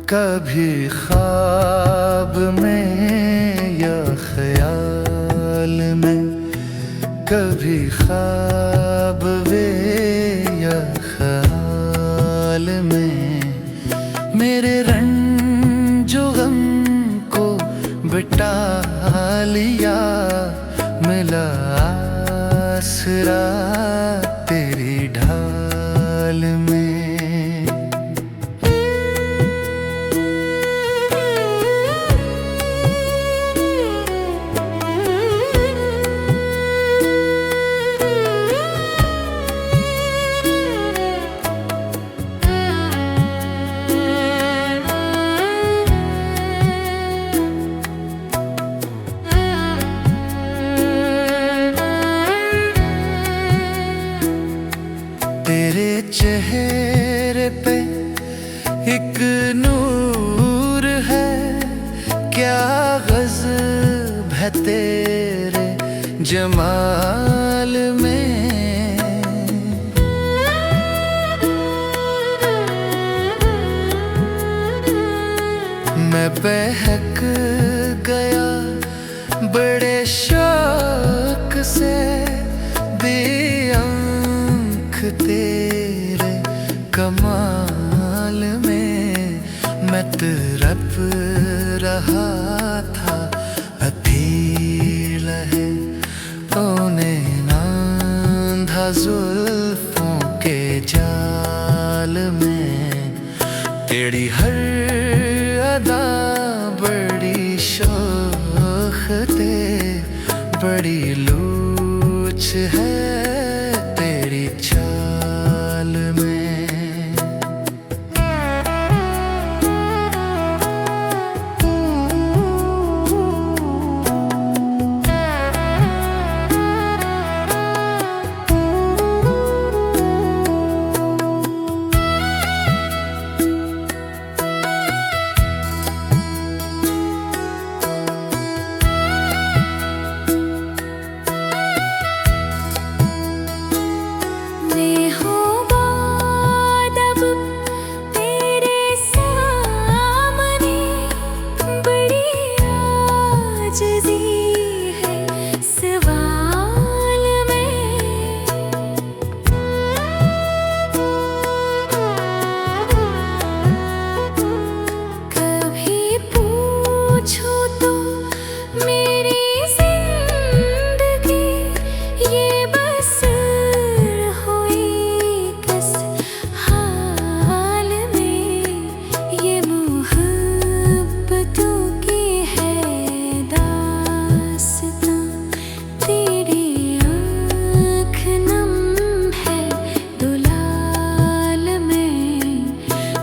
कभी ख्वाब में या ख्याल में, कभी ख्वाब वे या ख्याल में, मेरे रंजो गम को बिटा लिया, मिला आसरा तेरी ढाल में। तेरे चेहरे पे एक नूर है, क्या गज़ब है तेरे जमाल में। मैं बहक गया बड़े शौक से, तेरे कमाल में मैं तड़प रहा था, अधीर है तूने नांधा जुल्फों के जाल में। तेरी हर अदा बड़ी शौख ते, बड़ी लूच है तेरी चाल में।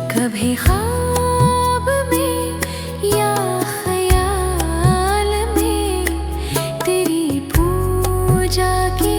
कभी ख्वाब में या ख्याल में तेरी पूजा की